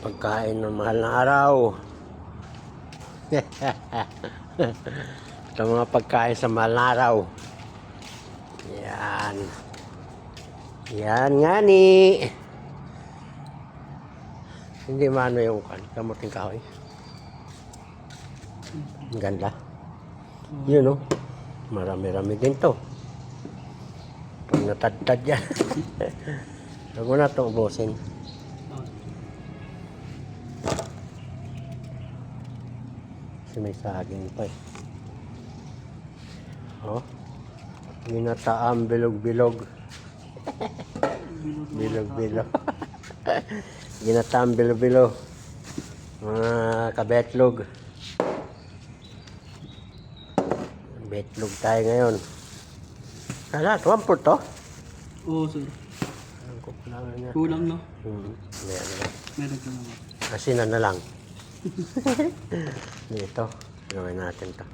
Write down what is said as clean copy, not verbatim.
Pagkain ng mahal na araw. Ito mga pagkain sa mahal na araw. Yan. Yan nga ni. Hindi maano yung kamuting kahoy. Ang ganda. Yun, no? Marami-rami din to. Pag natadtad yan. Huwag mo na ito ubusin. Kasi may saging pa eh. Oh. Ginataang bilog-bilog. Bilog-bilog. Ginataang bilog-bilog. Mga kabetlog. Betlog tayo ngayon. Kala, 1 for to? Oo, sir. Kulang, no? Meron ka naman. Asinan na lang. Dito, gawin natin to.